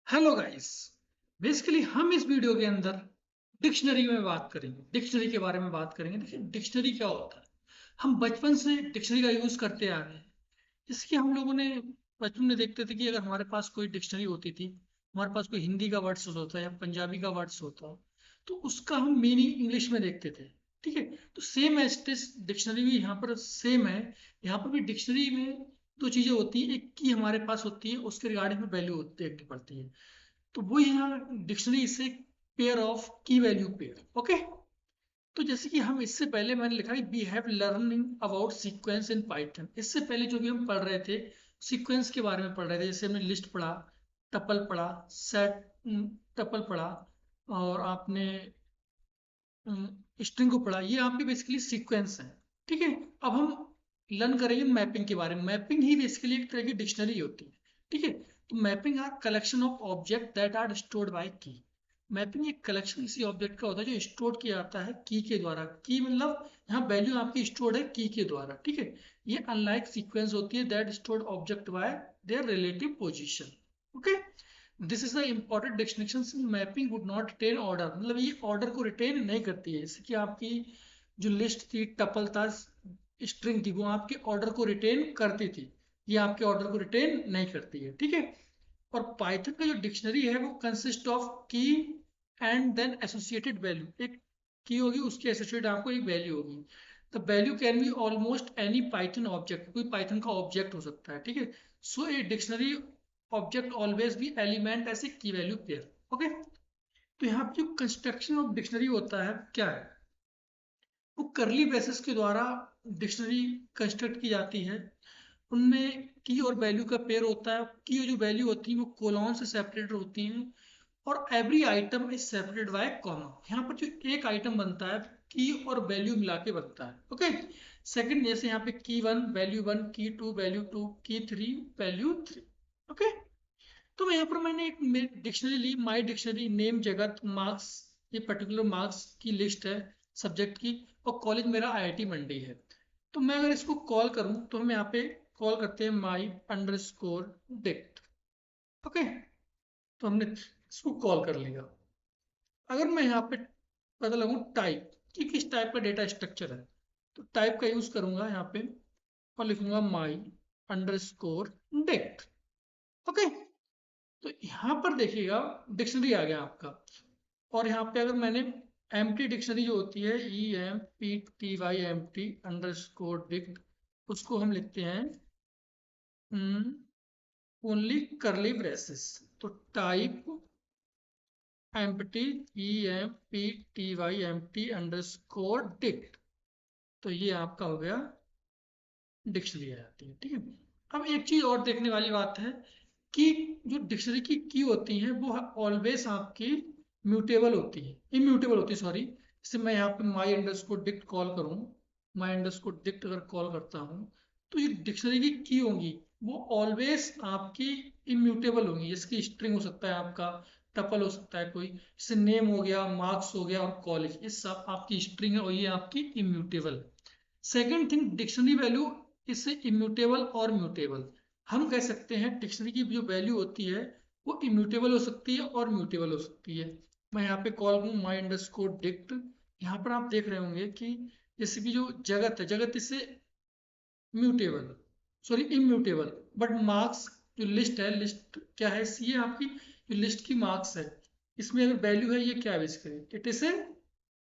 Hello guys. Basically हम इस video के अंदर डिक्शनरी में बात करेंगे, डिक्शनरी के बारे में बात करेंगे। देखिए डिक्शनरी क्या होता है। हम बचपन से डिक्शनरी का यूज करते आ रहे हैं। इसके हम लोगों ने बचपन में देखते थे कि अगर हमारे पास कोई डिक्शनरी होती थी, हमारे पास कोई हिंदी का वर्ड्स होता है या पंजाबी का वर्ड्स होता, तो उसका हम मीनिंग इंग्लिश में देखते थे। ठीक है, तो सेम एज डिक्शनरी भी यहाँ पर सेम है। यहाँ पर भी डिक्शनरी में दो चीजें होती हैं, एक की हमारे पास होती है, उसके रिगार्डिंग में वैल्यू देखनी पड़ती है। तो वो यहाँ डिक्शनरी इसे pair of key value pair. Okay, तो जैसे कि हम इससे पहले मैंने लिखा है we have learning about sequence in Python. इससे पहले जो भी हम पढ़ रहे थे सीक्वेंस के बारे में पढ़ रहे थे, जैसे हमने लिस्ट पढ़ा, टपल पढ़ा, सेट टपल पढ़ा, और आपने स्ट्रिंग को पढ़ा। ये आपके बेसिकली सीक्वेंस है। ठीक है, अब हम लर्न करेंगे मैपिंग के बारे में। मैपिंग ही बेसिकली एक तरह की डिक्शनरी होती है। ठीक है, तो mapping are collection of object that are stored by key. Mapping एक कलेक्शन किसी ऑब्जेक्ट का होता है जो स्टोर किया जाता है की के द्वारा। की मतलब यहाँ वैल्यू आपकी स्टोर्ड है की के द्वारा। ठीक है, ये अनलाइक सीक्वेंस होती है that stored object by their relative position. Okay, this is the important distinction. Mapping would not retain order, मतलब ये ऑर्डर को रिटेन नहीं करती है। जैसे कि आपकी जो लिस्ट थी, टपल था, स्ट्रिंग थी, वो आपके ऑर्डर को रिटेन करती थी। ये आपके ऑर्डर को रिटेन नहीं करती है। ठीक है, और पाइथन का जो डिक्शनरी है वो consist of key and then associated value. एक की होगी, उसकी एसोसिएटेड आपको एक वैल्यू होगी। The value can be almost any Python object, कोई पाइथन का ऑब्जेक्ट हो सकता है। ठीक है, so a dictionary object always be element ऐसे की वैल्यू पेयर। ओके, तो यहाँ पे जो कंस्ट्रक्शन ऑफ डिक्शनरी होता है क्या है, वो करली ब्रेसेस के द्वारा डिक्शनरी कंस्ट्रक्ट की जाती है। उनमें की और वैल्यू का पेयर होता है। की जो वैल्यू होती है वो कोलोन से सेपरेट होती हैं, और every item is separated by comma. यहाँ पर जो एक आइटम बनता है की और वैल्यू मिला के बनता है। ओके, सेकंड जैसे यहाँ पे की वन, की टू वैल्यू टू, की थ्री वैल्यू थ्री। ओके, तो मैं यहाँ पर मैंने एक डिक्शनरी ली, माई डिक्शनरी, नेम जगत, मार्क्स, ये पर्टिकुलर मार्क्स की लिस्ट है सब्जेक्ट की, और कॉलेज मेरा आईआईटी मंडी है। तो मैं अगर इसको कॉल करूँ तो हम यहाँ पे कॉल करते हैं my under score dict. Okay, तो हमने इसको कॉल कर लिया। अगर मैं यहाँ पे पता लगूँ टाइप कि किस टाइप का डेटा स्ट्रक्चर है, तो टाइप का यूज करूंगा यहाँ पे और लिखूंगा my under score dict. Okay, तो यहाँ पर देखिएगा डिक्शनरी आ गया आपका। और यहाँ पे अगर मैंने एम्प्टी डिक्शनरी जो होती है EMPTY अंडर स्कोर डिक्ट, उसको हम लिखते हैं ओनली करली ब्रेसेस। तो type empty EMPTY underscore dict, तो ये आपका हो गया डिक्शनरी आ जाती है। ठीक है, अब एक चीज और देखने वाली बात है कि जो डिक्शनरी की होती है वो ऑलवेज आपकी म्यूटेबल होती है, इम्यूटेबल होती है, सॉरी। जैसे मैं यहाँ पे माई अंडरस्कोर डिक्ट कॉल करूँ, माई अंडरस्कोर डिक्ट अगर कॉल करता हूँ, तो ये डिक्शनरी की होंगी वो ऑलवेज आपकी इम्यूटेबल होंगी। इसकी स्ट्रिंग हो सकता है आपका, टपल हो सकता है कोई, जैसे नेम हो गया, मार्क्स हो गया और कॉलेज, ये सब आपकी स्ट्रिंग है और ये आपकी immutable. Second thing, dictionary value इससे इम्यूटेबल और म्यूटेबल। हम कह सकते हैं डिक्शनरी की जो वैल्यू होती है वो इम्यूटेबल हो सकती है और म्यूटेबल हो सकती है। मैं यहाँ पे कॉल करूँ माई अंडरस्कोर डिक्ट, यहाँ पर आप देख रहे होंगे कि जैसे कि जो जगत है, जगत इससे mutable, sorry immutable, but marks जो लिस्ट है, लिस्ट क्या है, ये आपकी जो लिस्ट की मार्क्स है, इसमें अगर वैल्यू है, ये क्या है basically, it is a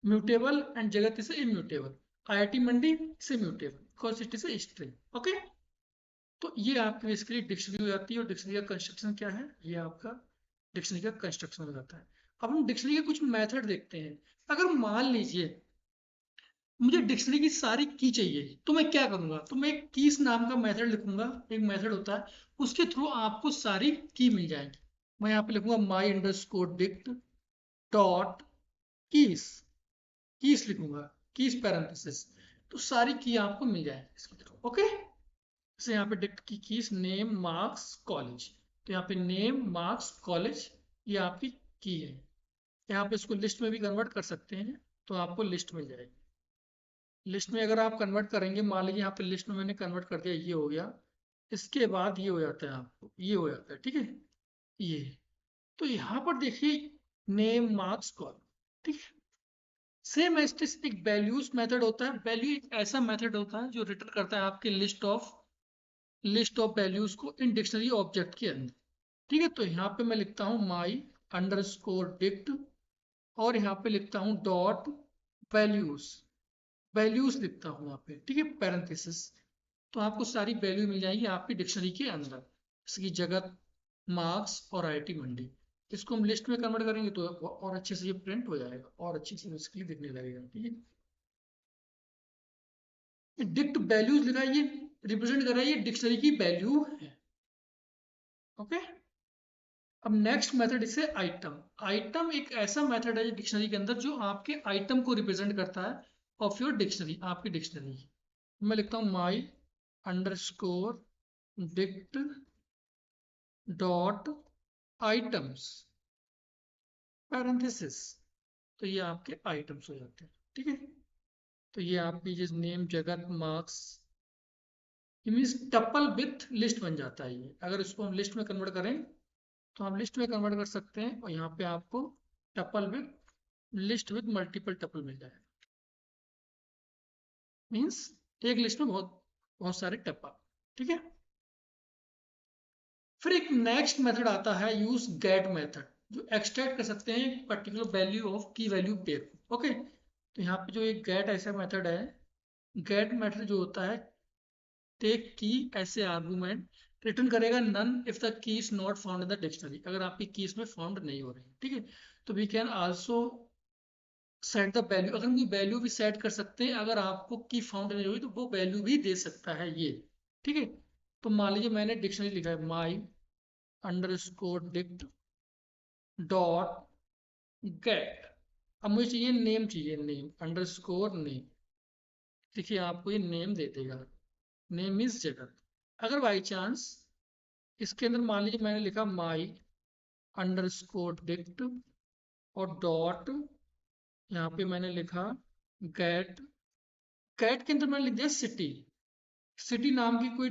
mutable and जगत इज ए इम्यूटेबल। आईआईटी मंडी से mutable because it is a string. Okay, तो ये आपकी बेसिकली डिक्शनरी हो जाती है। और डिक्शनरी का कंस्ट्रक्शन क्या है, ये आपका डिक्शनरी का कंस्ट्रक्शन हो जाता है। अब हम डिक्शनरी के कुछ मेथड देखते हैं। अगर मान लीजिए मुझे डिक्शनरी की सारी की चाहिए, तो मैं क्या करूंगा, तो मैं कीज नाम का मेथड लिखूंगा। एक मेथड होता है, उसके थ्रू आपको सारी की मिल जाएगी। मैं यहाँ पे लिखूंगा my underscore dict dot keys, keys लिखूंगा, कीज पैरेंथेसिस, तो सारी की आपको मिल जाएगी इसके थ्रू। ओके, जैसे यहाँ पे डिक्ट की कीज नेम मार्क्स कॉलेज, तो यहाँ पे नेम मार्क्स कॉलेज ये आपकी की है। यहाँ पे इसको लिस्ट में भी कन्वर्ट कर सकते हैं, तो आपको लिस्ट मिल जाएगी। लिस्ट में अगर आप कन्वर्ट करेंगे, मान लीजिए यहाँ पे लिस्ट में मैंने कन्वर्ट कर दिया, ये हो गया। इसके बाद ये हो जाता है, आपको ये हो जाता है। ठीक है, ये तो यहाँ पर देखिए नेम मार्क्स कॉल, ठीक है। सेम एस्टिस एक वैल्यूज मेथड होता है। वैल्यू एक ऐसा मेथड होता है जो रिटर्न करता है आपके लिस्ट ऑफ वैल्यूज को इन डिक्शनरी ऑब्जेक्ट के अंदर, ठीक है। तो यहाँ पे मैं लिखता हूँ माई अंडरस्कोर डिक्ट और यहाँ पे लिखता हूँ डॉट वैल्यूज, वैल्यूज लिखता हूँ यहाँ पे, ठीक है, पैरेंथेसिस। तो आपको सारी वैल्यू मिल जाएगी आपकी डिक्शनरी के अंदर, जैसे कि जगत, मार्क्स और आईआईटी मंडी। इसको हम लिस्ट में कन्वर्ट करेंगे तो और अच्छे से ये प्रिंट हो जाएगा और अच्छे से इसके लिए दिखने लगेगा, ठीक है। डिक्ट वैल्यूज लिखा है, ये रिप्रेजेंट कर रहा है, ये डिक्शनरी की वैल्यू है, ओके। अब नेक्स्ट मेथड इसे आइटम। आइटम एक ऐसा मेथड है डिक्शनरी के अंदर जो आपके आइटम को रिप्रेजेंट करता है ऑफ योर डिक्शनरी, आपकी डिक्शनरी। मैं लिखता हूँ my underscore dict dot items parenthesis. तो ये आपके आइटम्स हो जाते हैं, ठीक है। तो ये आपकी जिस नेम जगत marks means tuple with list बन जाता है ये। अगर इसको हम लिस्ट में कन्वर्ट करें तो हम लिस्ट में कन्वर्ट कर सकते हैं और यहाँ पे आपको tuple with list with multiple tuple मिल जाएगा। मीन्स एक लिस्ट में बहुत बहुत सारे टपल, ठीक है। फिर एक नेक्स्ट मेथड आता है यूज गेट मेथड, जो एक्सट्रैक्ट कर सकते हैं particular value of key value pair, okay. तो यहाँ पे जो एक गेट ऐसा मेथड है, गेट मेथड जो होता है टेक की ऐसे आर्गुमेंट रिटर्न करेगा none if the key is not found in the dictionary, अगर आपकी की इसमें फाउंड नहीं हो रही, ठीक है। तो we can also set the value, अगर हम वैल्यू भी सेट कर सकते हैं, अगर आपको की फाउंड नहीं हुई तो वो वैल्यू भी दे सकता है ये, ठीक है। तो मान लीजिए मैंने डिक्शनरी लिखा है माई अंडरस्कोर डिक्ट डॉट गेट। अब मुझे चाहिए नेम, चाहिए नेम अंडरस्कोर नेम। देखिए आपको ये नेम दे देगा, नेम इज जगत। अगर बाई चांस इसके अंदर मान लीजिए मैंने लिखा माई अंडरस्कोर डिक्ट और डॉट, यहाँ पे मैंने लिखा गेट। गेट के अंदर मैंने लिख दिया सिटी। सिटी नाम की कोई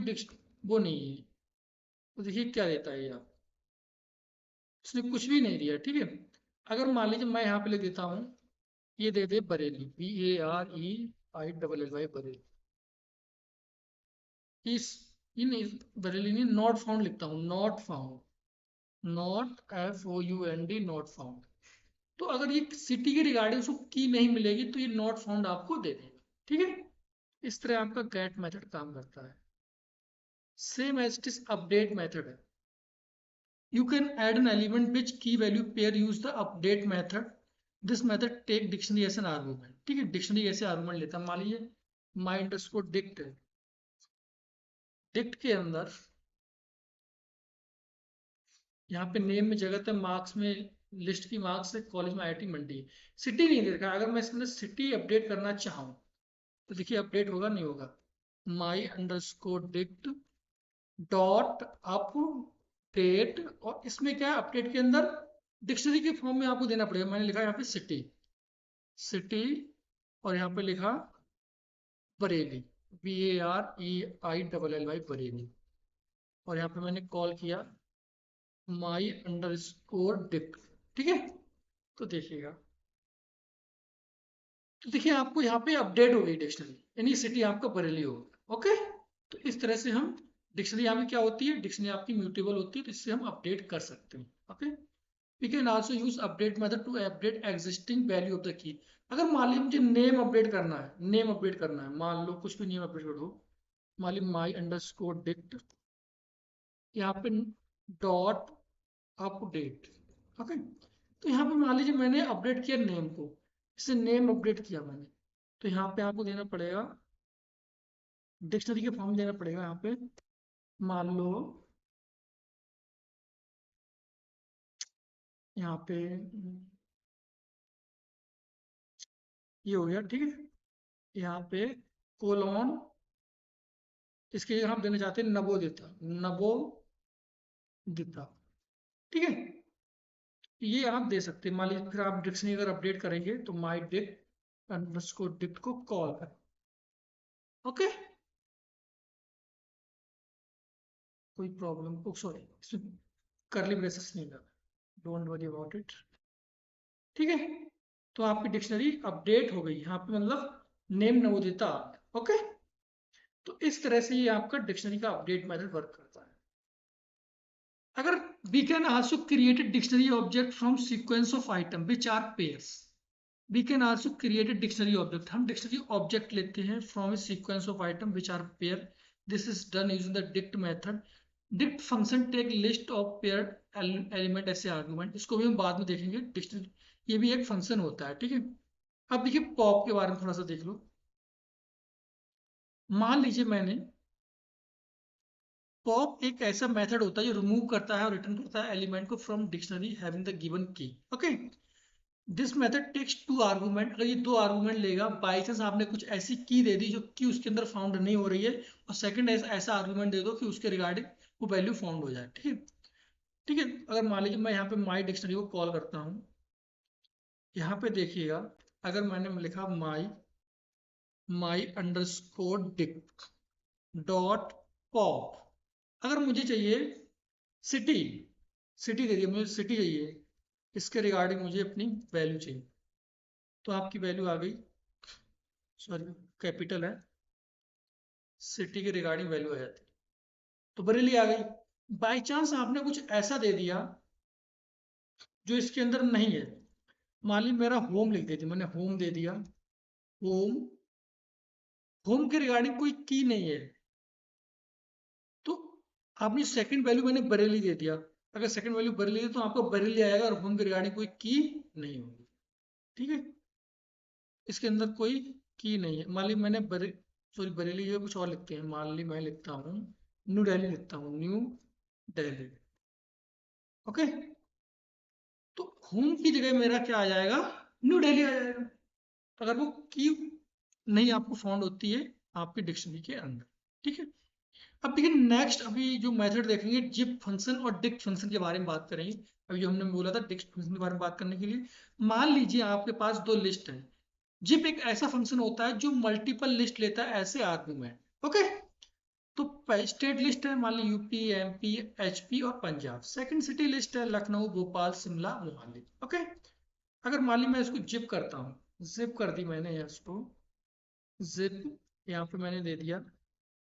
वो नहीं है। तो देखिए क्या देता है ये आप, इसने कुछ भी नहीं दिया, ठीक है। अगर मान लीजिए मैं यहाँ पे लिख देता हूँ, ये दे दे बरेली, BAREILLY बरेली। इस इन बरेली नहीं, नॉट फाउंड लिखता हूँ, not found, not FOUND not found. तो अगर ये सिटी के रिगार्डिंग उसको की नहीं मिलेगी तो ये नॉट फाउंड आपको दे देगा, ठीक है। इस तरह आपका गेट मेथड काम करता है। Same as it is update method है। You can add an element which key value pair use the update method. This method take dictionary as an argument, ठीक है। डिक्शनरी ऐसे आर्गुमेंट लेता है, मान लीजिए my underscore dict है, dict के अंदर यहाँ पे नेम में जगह है, मार्क्स में लिस्ट की मार्क्स है, कॉलेज में IIT मंडी है, सिटी नहीं दे रखा। अगर मैं इसके अंदर सिटी अपडेट करना चाहूँ तो देखिए अपडेट होगा नहीं होगा, my underscore dict dot update. और इसमें क्या है, अपडेट के अंदर डिक्शनरी के फॉर्म में आपको देना पड़ेगा। मैंने लिखा यहाँ पे सिटी, सिटी और यहाँ पे लिखा बरेली, BAREILLY बरेली। और यहाँ पे मैंने कॉल किया माई अंडरस्कोर डिक्ट, ठीक है। तो देखिएगा, तो देखिए आपको यहाँ पे अपडेट हो गई डिक्शनरी, यानी सिटी आपका बरेली होगा, ओके। तो इस तरह से हम डिक्शनरी यहाँ पे क्या होती है, डिक्शनरी आपकी म्यूटेबल होती है, तो इससे हम अपडेट कर सकते हैं, okay. We can also use update method to update existing value of the key. अगर मान लीजिए मुझे नेम अपडेट करना है, नेम अपडेट करना है, मान लो कुछ भी नेम अपडेट कर दो, मान लीजिए माई अंडरस्कोर डिक्ट, यहाँ पे डॉट अपडेट, ओके। तो यहाँ पे मान लीजिए मैंने अपडेट किया नेम को, इसे नेम अपडेट किया मैंने, तो यहाँ पे आपको देना पड़ेगा डिक्शनरी के फॉर्म देना पड़ेगा। यहाँ पे मान लो यहाँ पे ये हो गया, ठीक है। यहाँ पे कोलोन, इसके जगह हम देना चाहते हैं नवोदिता, नवोदिता, ठीक है। ये आप दे सकते हैं। मान लीजिए फिर आप डिक्शनरी अगर अपडेट करेंगे तो माई डिक्ट अंडरस्कोर डिक्ट को कॉल करें, ओके। कोई प्रॉब्लम, सॉरी इसमें करली ब्रेसेस नहीं लगा, डोंट वरी अबाउट इट। ठीक है, तो आपकी डिक्शनरी अपडेट हो गई यहाँ पे, मतलब नेम नवोदिता। ओके, तो इस तरह से ये आपका डिक्शनरी का अपडेट मेथड वर्क करता है। अगर we can also create a dictionary object from sequence of item which are pairs, we can also create a dictionary object। हम डिक्शनरी ऑब्जेक्ट लेते हैं from a sequence of item which are pair, this is done using the dict method। dict function take list of paired element ऐसे argument, इसको भी हम बाद में देखेंगे। डिक्शनरी ये भी एक फंक्शन होता है, ठीक है। अब देखिए पॉप के बारे में थोड़ा सा देख लो। मान लीजिए मैंने पॉप एक ऐसा मेथड होता है जो रिमूव करता है और रिटर्न करता है एलिमेंट को from dictionary having the given key. Okay, this method takes two argument. अगर ये दो आर्गुमेंट लेगा, बाई चांस आपने कुछ ऐसी की दे दी जो की उसके अंदर फाउंड नहीं हो रही है, और सेकंड ऐसा आर्गुमेंट दे दो कि उसके रिगार्डिंग वो वैल्यू फाउंड हो जाए। ठीक है, ठीक है। अगर मान लीजिए मैं यहाँ पे माई डिक्शनरी को कॉल करता हूँ, यहाँ पे देखिएगा, अगर मैंने लिखा माई अंडरस्कोर डिक्ट डॉट पॉप, अगर मुझे चाहिए सिटी, सिटी दे दिया मुझे, सिटी चाहिए, इसके रिगार्डिंग मुझे अपनी वैल्यू चाहिए, तो आपकी वैल्यू आ गई, सॉरी कैपिटल है, सिटी के रिगार्डिंग वैल्यू आ जाती है, तो बरेली आ गई। बाई चांस आपने कुछ ऐसा दे दिया जो इसके अंदर नहीं है, मान ली मेरा होम लिख देती, मैंने होम दे दिया, होम, होम के रिगार्डिंग कोई की नहीं है, तो आपने सेकंड वैल्यू मैंने बरेली दे दिया, अगर सेकंड वैल्यू बरेली है तो आपको बरेली आएगा और होम के रिगार्डिंग कोई की नहीं होगी। ठीक है, इसके अंदर कोई की नहीं है। मान ली मैंने सॉरी बरेली जो कुछ और लिखते हैं, मान ली मैं लिखता हूँ न्यू दिल्ली, लिखता हूँ न्यू दिल्ली। ओके, तो होम की जगह मेरा क्या आ जाएगा, न्यू दिल्ली आ जाएगा, अगर वो की नहीं आपको फाउंड होती है आपकी डिक्शनरी के अंदर। ठीक है, अब देखिए नेक्स्ट, अभी जो मेथड देखेंगे जिप फंक्शन और डिक्ट फंक्शन के बारे में बात करेंगे। अभी जो हमने बोला था डिक्ट फंक्शन के बारे में बात करने के लिए, मान लीजिए आपके पास दो लिस्ट है। जिप एक ऐसा फंक्शन होता है जो मल्टीपल लिस्ट लेता है ऐसे आर्गुमेंट। ओके, तो स्टेट लिस्ट है मान ली यूपी, एमपी, एचपी और पंजाब। सेकंड सिटी लिस्ट है लखनऊ, भोपाल, शिमला, मोहाली। ओके, अगर मान ली मैं इसको जिप करता हूँ, जिप कर दी मैंने इसको, जिप यहाँ पे मैंने दे दिया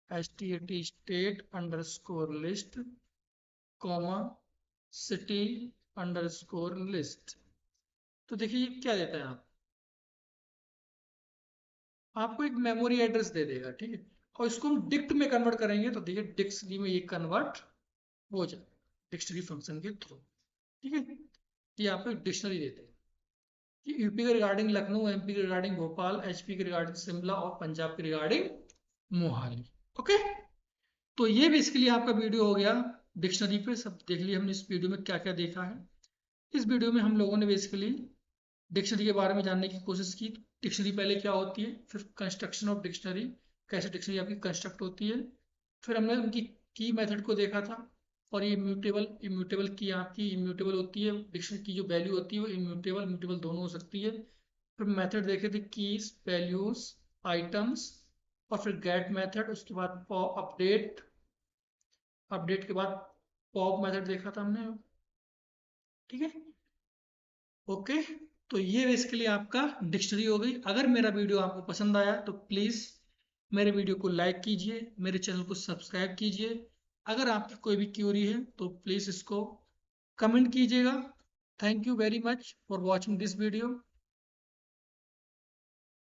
stat state underscore list comma city underscore list, तो देखिए क्या देता है आपको एक मेमोरी एड्रेस दे देगा। ठीक है, और इसको हम डिक्ट में कन्वर्ट करेंगे तो देखिए डिक्शनरी में ये कन्वर्ट हो जाए डिक्शनरी फंक्शन के थ्रू। ठीक है, ये आपको एक डिक्शनरी देते हैं कि यूपी के रिगार्डिंग लखनऊ, एमपी के रिगार्डिंग भोपाल, एचपी के रिगार्डिंग शिमला और पंजाब के रिगार्डिंग मोहाली। ओके, तो ये बेसिकली आपका वीडियो हो गया डिक्शनरी पे। सब देख लिया हमने इस वीडियो में क्या क्या देखा है। इस वीडियो में हम लोगों ने बेसिकली डिक्शनरी के बारे में जानने की कोशिश की। डिक्शनरी पहले क्या होती है, फिर कंस्ट्रक्शन ऑफ डिक्शनरी, कैसे डिक्शनरी आपकी कंस्ट्रक्ट होती है, फिर हमने उनकी की मेथड को देखा था, और ये इम्यूटेबल, इम्यूटेबल की आपकी इम्यूटेबल होती है, डिक्शनरी की जो वैल्यू होती है वो इम्यूटेबल म्यूटेबल दोनों हो सकती है। फिर मेथड देखे थे कीज, वैल्यूज, आइटम्स, और फिर गेट मेथड, उसके बाद अपडेट, अपडेट के बाद पॉप मेथड देखा था हमने। ठीक है, ओके, तो ये बेसिकली आपका डिक्शनरी हो गई। अगर मेरा वीडियो आपको पसंद आया तो प्लीज़ मेरे वीडियो को लाइक कीजिए, मेरे चैनल को सब्सक्राइब कीजिए। अगर आपकी कोई भी क्यूरी है तो प्लीज़ इसको कमेंट कीजिएगा। Thank you very much for watching this video.